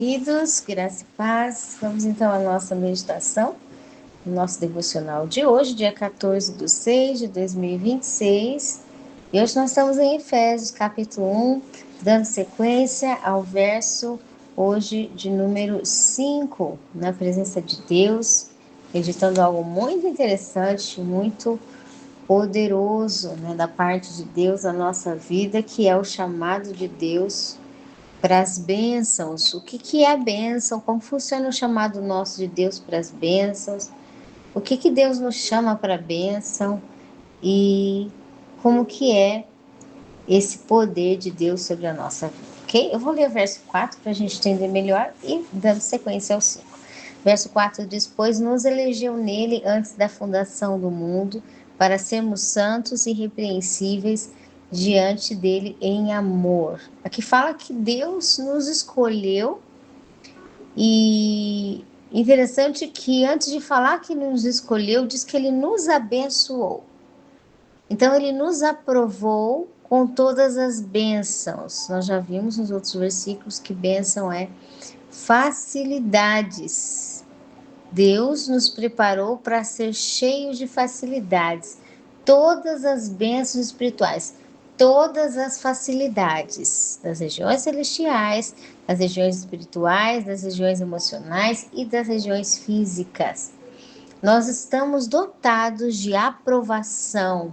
Queridos, graça e paz. Vamos então à nossa meditação, o nosso devocional de hoje, dia 14/6/2026. E hoje nós estamos em Efésios, capítulo 1, dando sequência ao verso hoje de número 5, na presença de Deus, meditando algo muito interessante, muito poderoso, da parte de Deus na nossa vida, que é o chamado de Deus para as bênçãos. O que é a bênção? Como funciona o chamado nosso de Deus para as bênçãos? O que Deus nos chama para a bênção? E como que é esse poder de Deus sobre a nossa vida, ok? Eu vou ler o verso 4 para a gente entender melhor e dando sequência ao 5. Verso 4 diz: Pois nos elegeu nele antes da fundação do mundo, para sermos santos e irrepreensíveis diante dele em amor. Aqui fala que Deus nos escolheu, e interessante que antes de falar que nos escolheu, diz que ele nos abençoou. Então ele nos aprovou com todas as bênçãos. Nós já vimos nos outros versículos que bênção é facilidades. Deus nos preparou para ser cheios de facilidades. Todas as bênçãos espirituais, todas as facilidades das regiões celestiais, das regiões espirituais, das regiões emocionais e das regiões físicas. Nós estamos dotados de aprovação.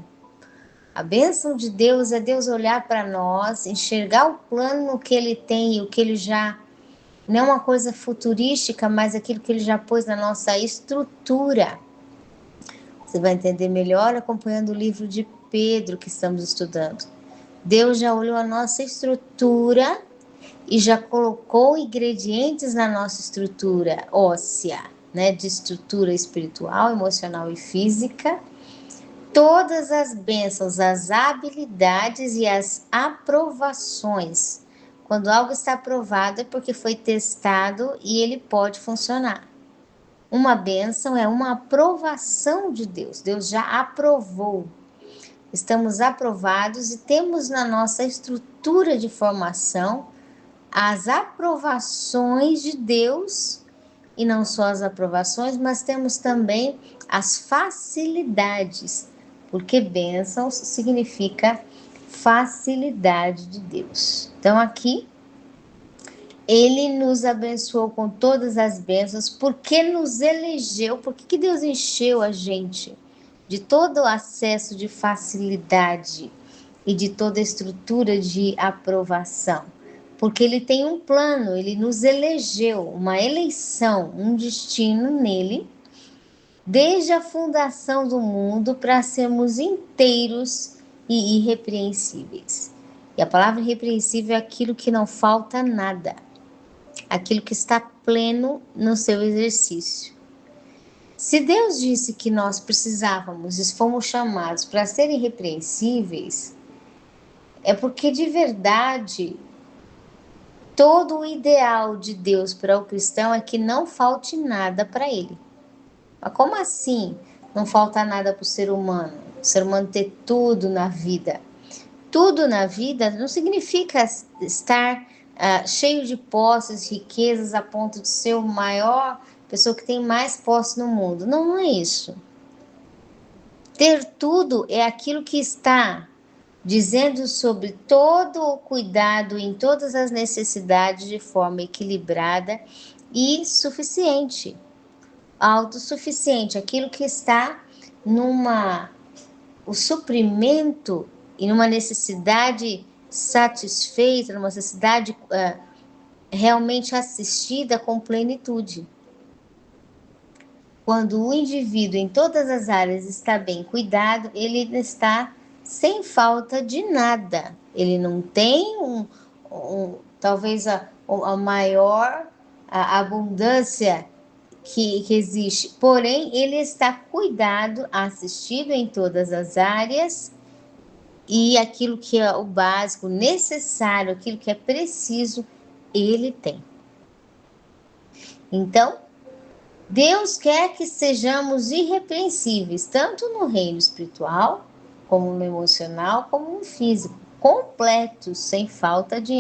A bênção de Deus é Deus olhar para nós, enxergar o plano que Ele tem e o que Ele já... Não é uma coisa futurística, mas aquilo que Ele já pôs na nossa estrutura. Você vai entender melhor acompanhando o livro de Pedro que estamos estudando. Deus já olhou a nossa estrutura e já colocou ingredientes na nossa estrutura óssea, de estrutura espiritual, emocional e física. Todas as bênçãos, as habilidades e as aprovações. Quando algo está aprovado é porque foi testado e ele pode funcionar. Uma bênção é uma aprovação de Deus. Deus já aprovou. Estamos aprovados e temos na nossa estrutura de formação as aprovações de Deus, e não só as aprovações, mas temos também as facilidades, porque bênçãos significa facilidade de Deus. Então aqui, Ele nos abençoou com todas as bênçãos, porque nos elegeu. Por que Deus encheu a gente de todo o acesso de facilidade e de toda a estrutura de aprovação? Porque Ele tem um plano, Ele nos elegeu, uma eleição, um destino nele, desde a fundação do mundo, para sermos inteiros e irrepreensíveis. E a palavra irrepreensível é aquilo que não falta nada, aquilo que está pleno no seu exercício. Se Deus disse que nós precisávamos e fomos chamados para ser irrepreensíveis, é porque de verdade todo o ideal de Deus para o cristão é que não falte nada para ele. Mas como assim não falta nada para o ser humano? O ser humano ter tudo na vida. Tudo na vida não significa estar cheio de posses, riquezas, a ponto de ser o maior, pessoa que tem mais posse no mundo. Não, não é isso. Ter tudo é aquilo que está dizendo sobre todo o cuidado em todas as necessidades de forma equilibrada e suficiente, autossuficiente, aquilo que está o suprimento e numa necessidade satisfeita, numa necessidade realmente assistida com plenitude. Quando o indivíduo em todas as áreas está bem cuidado, ele está sem falta de nada. Ele não tem talvez a maior abundância que existe, porém ele está cuidado, assistido em todas as áreas, e aquilo que é o básico, necessário, aquilo que é preciso, ele tem. Então, Deus quer que sejamos irrepreensíveis, tanto no reino espiritual, como no emocional, como no físico. completos, sem falta de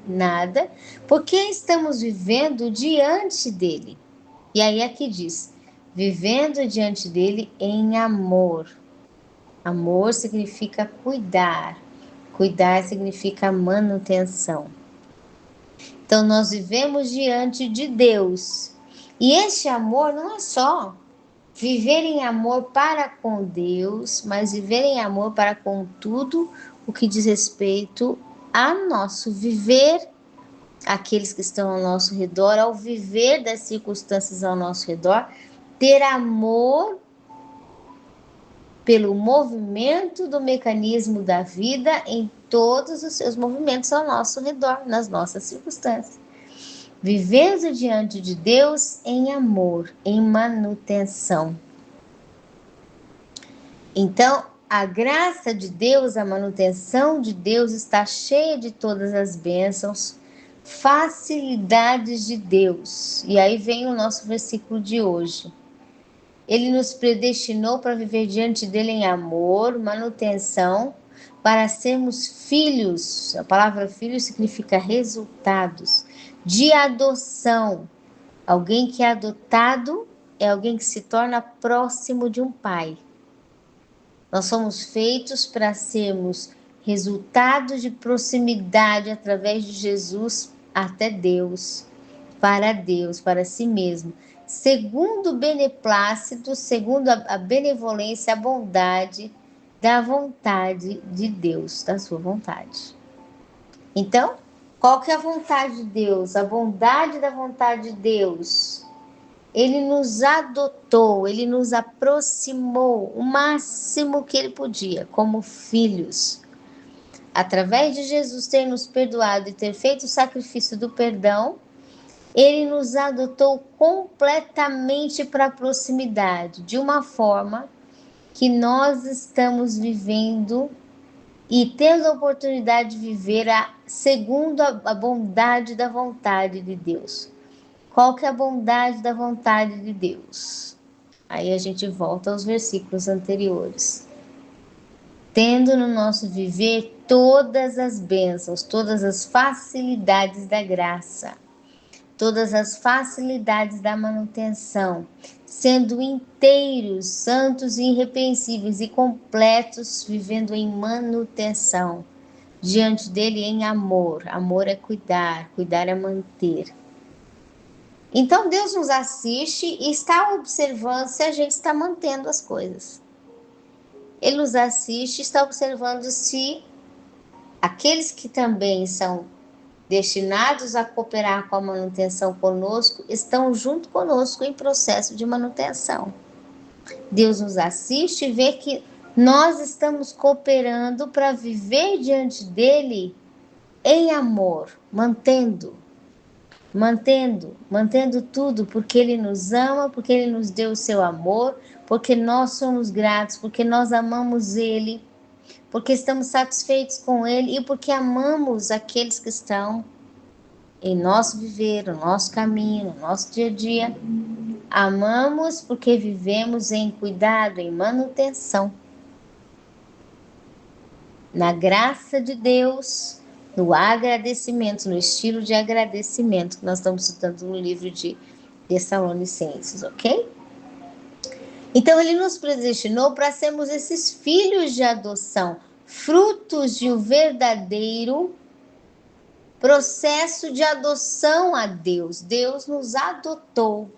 nada, porque estamos vivendo diante dele. E aí aqui diz, vivendo diante dele em amor. Amor significa cuidar. Cuidar significa manutenção. Então nós vivemos diante de Deus. E este amor não é só viver em amor para com Deus, mas viver em amor para com tudo o que diz respeito a nosso viver, aqueles que estão ao nosso redor, ao viver das circunstâncias ao nosso redor, ter amor pelo movimento do mecanismo da vida em todos os seus movimentos ao nosso redor, nas nossas circunstâncias. Vivendo diante de Deus em amor, em manutenção. Então, a graça de Deus, a manutenção de Deus está cheia de todas as bênçãos, facilidades de Deus. E aí vem o nosso versículo de hoje. Ele nos predestinou para viver diante dele em amor, manutenção, para sermos filhos. A palavra filho significa resultados de adoção. Alguém que é adotado é alguém que se torna próximo de um pai. Nós somos feitos para sermos resultados de proximidade através de Jesus até Deus, para si mesmo, segundo o beneplácito, segundo a benevolência, a bondade da vontade de Deus, da sua vontade. Então, qual que é a vontade de Deus? A bondade da vontade de Deus. Ele nos adotou, ele nos aproximou o máximo que ele podia, como filhos. Através de Jesus ter nos perdoado e ter feito o sacrifício do perdão, ele nos adotou completamente para a proximidade, de uma forma que nós estamos vivendo e tendo a oportunidade de viver segundo a bondade da vontade de Deus. Qual que é a bondade da vontade de Deus? Aí a gente volta aos versículos anteriores. Tendo no nosso viver todas as bênçãos, todas as facilidades da graça, todas as facilidades da manutenção, sendo inteiros, santos e irrepreensíveis e completos, vivendo em manutenção, diante dele em amor. Amor é cuidar, cuidar é manter. Então Deus nos assiste e está observando se a gente está mantendo as coisas. Ele nos assiste e está observando se aqueles que também são destinados a cooperar com a manutenção conosco estão junto conosco em processo de manutenção. Deus nos assiste e vê que nós estamos cooperando para viver diante dele em amor, mantendo tudo, porque ele nos ama, porque ele nos deu o seu amor, porque nós somos gratos, porque nós amamos ele, porque estamos satisfeitos com ele e porque amamos aqueles que estão em nosso viver, no nosso caminho, no nosso dia a dia. Amamos porque vivemos em cuidado, em manutenção. Na graça de Deus, no agradecimento, no estilo de agradecimento que nós estamos estudando no livro de Tessalonicenses, ok? Então ele nos predestinou para sermos esses filhos de adoção, frutos de um verdadeiro processo de adoção a Deus. Deus nos adotou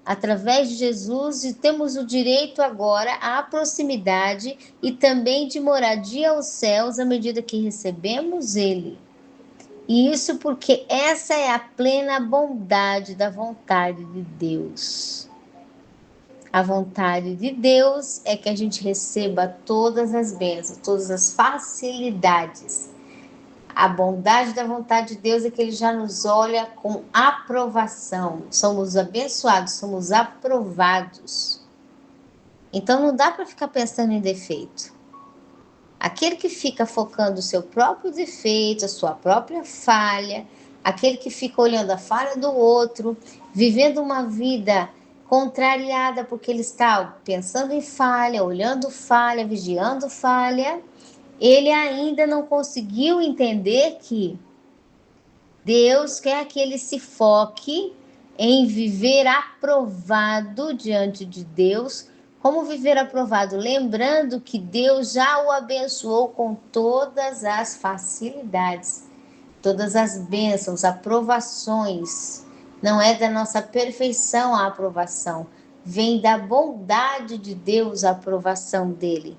através de Jesus e temos o direito agora à proximidade e também de moradia aos céus à medida que recebemos ele. E isso porque essa é a plena bondade da vontade de Deus. A vontade de Deus é que a gente receba todas as bênçãos, todas as facilidades. A bondade da vontade de Deus é que ele já nos olha com aprovação. Somos abençoados, somos aprovados. Então não dá para ficar pensando em defeito. Aquele que fica focando o seu próprio defeito, a sua própria falha, aquele que fica olhando a falha do outro, vivendo uma vida contrariada porque ele está pensando em falha, olhando falha, vigiando falha, ele ainda não conseguiu entender que Deus quer que ele se foque em viver aprovado diante de Deus. Como viver aprovado? Lembrando que Deus já o abençoou com todas as facilidades, todas as bênçãos, aprovações. Não é da nossa perfeição a aprovação, vem da bondade de Deus a aprovação dele.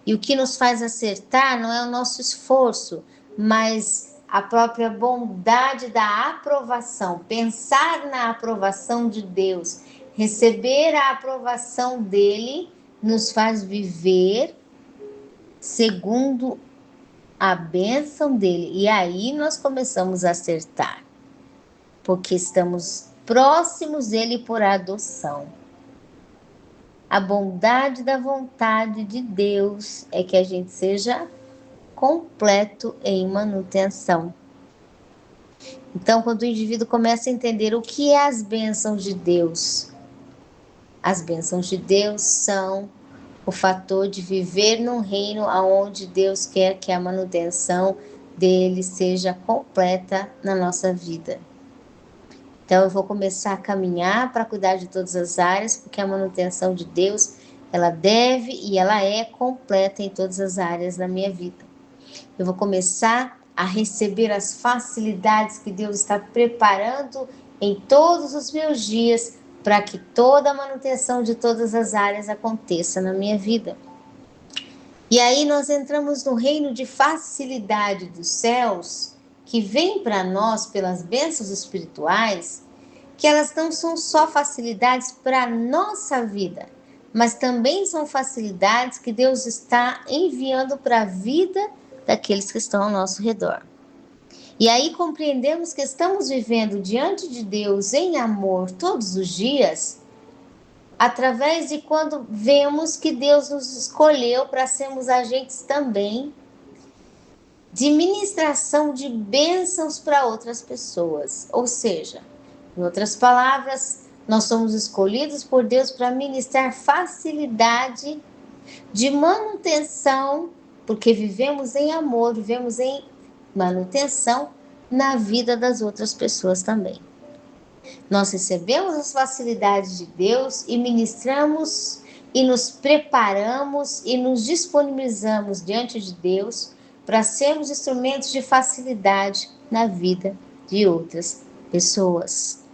E o que nos faz acertar não é o nosso esforço, mas a própria bondade da aprovação. Pensar na aprovação de Deus, receber a aprovação dele, nos faz viver segundo a bênção dele. E aí nós começamos a acertar, porque estamos próximos dele por adoção. A bondade da vontade de Deus é que a gente seja completo em manutenção. Então, quando o indivíduo começa a entender o que é as bênçãos de Deus, as bênçãos de Deus são o fator de viver num reino onde Deus quer que a manutenção dele seja completa na nossa vida. Então, eu vou começar a caminhar para cuidar de todas as áreas, porque a manutenção de Deus, ela deve e ela é completa em todas as áreas da minha vida. Eu vou começar a receber as facilidades que Deus está preparando em todos os meus dias para que toda a manutenção de todas as áreas aconteça na minha vida. E aí nós entramos no reino de facilidade dos céus, que vem para nós pelas bênçãos espirituais, que elas não são só facilidades para a nossa vida, mas também são facilidades que Deus está enviando para a vida daqueles que estão ao nosso redor. E aí compreendemos que estamos vivendo diante de Deus em amor todos os dias, através de quando vemos que Deus nos escolheu para sermos agentes também de ministração de bênçãos para outras pessoas. Ou seja, em outras palavras, nós somos escolhidos por Deus para ministrar facilidade de manutenção, porque vivemos em amor, vivemos em manutenção na vida das outras pessoas também. Nós recebemos as facilidades de Deus e ministramos e nos preparamos e nos disponibilizamos diante de Deus para sermos instrumentos de facilidade na vida de outras pessoas.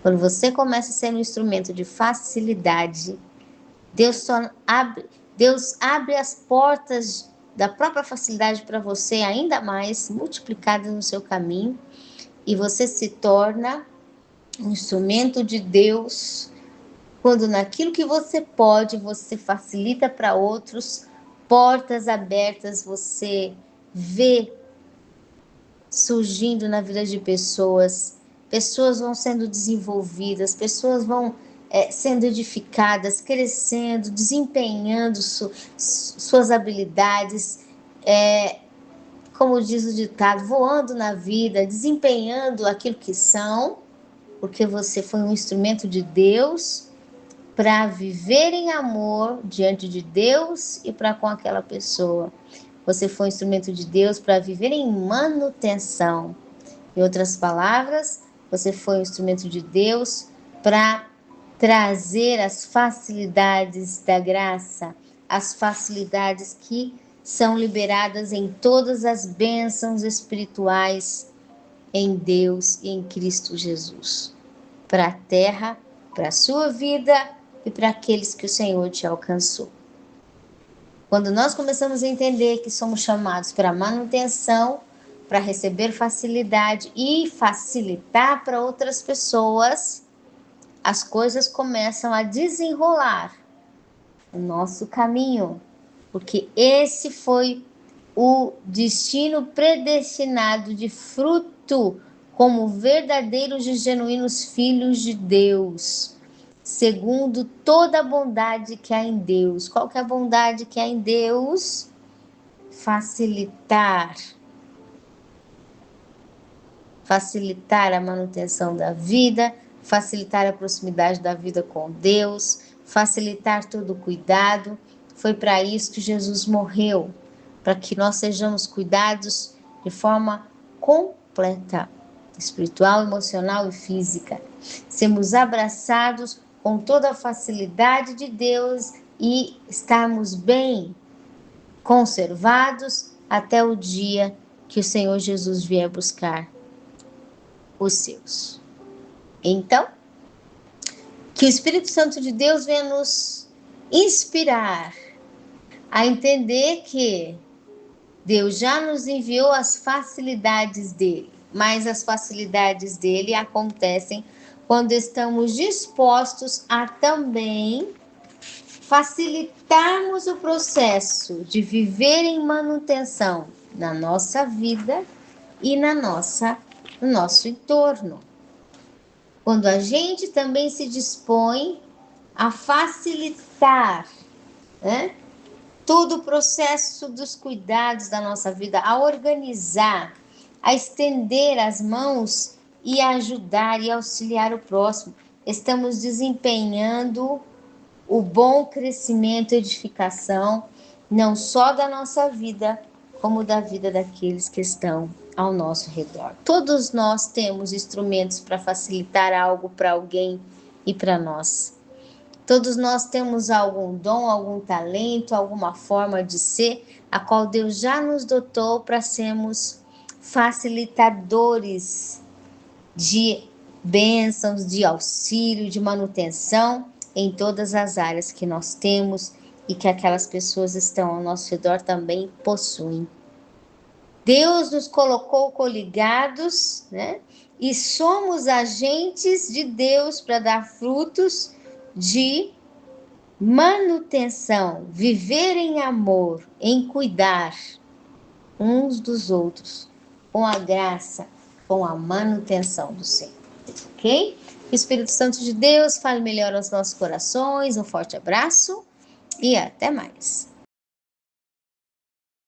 Quando você começa a ser um instrumento de facilidade, Deus abre as portas da própria facilidade para você ainda mais multiplicadas no seu caminho, e você se torna um instrumento de Deus quando naquilo que você pode, você facilita para outros, portas abertas você vê surgindo na vida de pessoas, pessoas vão sendo desenvolvidas, pessoas vão sendo edificadas, crescendo, desempenhando suas habilidades, como diz o ditado, voando na vida, desempenhando aquilo que são, porque você foi um instrumento de Deus para viver em amor diante de Deus e para com aquela pessoa. Você foi um instrumento de Deus para viver em manutenção. Em outras palavras, você foi um instrumento de Deus para trazer as facilidades da graça, as facilidades que são liberadas em todas as bênçãos espirituais em Deus e em Cristo Jesus, para a terra, para a sua vida e para aqueles que o Senhor te alcançou. Quando nós começamos a entender que somos chamados para manutenção, para receber facilidade e facilitar para outras pessoas, as coisas começam a desenrolar o nosso caminho, porque esse foi o destino predestinado de fruto como verdadeiros e genuínos filhos de Deus, segundo toda a bondade que há em Deus. Qual que é a bondade que há em Deus? Facilitar a manutenção da vida, facilitar a proximidade da vida com Deus, facilitar todo o cuidado. Foi para isso que Jesus morreu, para que nós sejamos cuidados de forma completa, espiritual, emocional e física. Sermos abraçados com toda a facilidade de Deus e estarmos bem conservados até o dia que o Senhor Jesus vier buscar os seus. Então, que o Espírito Santo de Deus venha nos inspirar a entender que Deus já nos enviou as facilidades dele, mas as facilidades dele acontecem quando estamos dispostos a também facilitarmos o processo de viver em manutenção na nossa vida e no nosso entorno. Quando a gente também se dispõe a facilitar, né, todo o processo dos cuidados da nossa vida, a organizar, a estender as mãos e ajudar e auxiliar o próximo, estamos desempenhando o bom crescimento e edificação, não só da nossa vida, como da vida daqueles que estão ao nosso redor. Todos nós temos instrumentos para facilitar algo para alguém e para nós. Todos nós temos algum dom, algum talento, alguma forma de ser, a qual Deus já nos dotou para sermos facilitadores de bênçãos, de auxílio, de manutenção em todas as áreas que nós temos e que aquelas pessoas que estão ao nosso redor também possuem. Deus nos colocou coligados, né? E somos agentes de Deus para dar frutos de manutenção, viver em amor, em cuidar uns dos outros, com a graça, com a manutenção do Senhor, ok? O Espírito Santo de Deus fale melhor aos nossos corações, um forte abraço e até mais.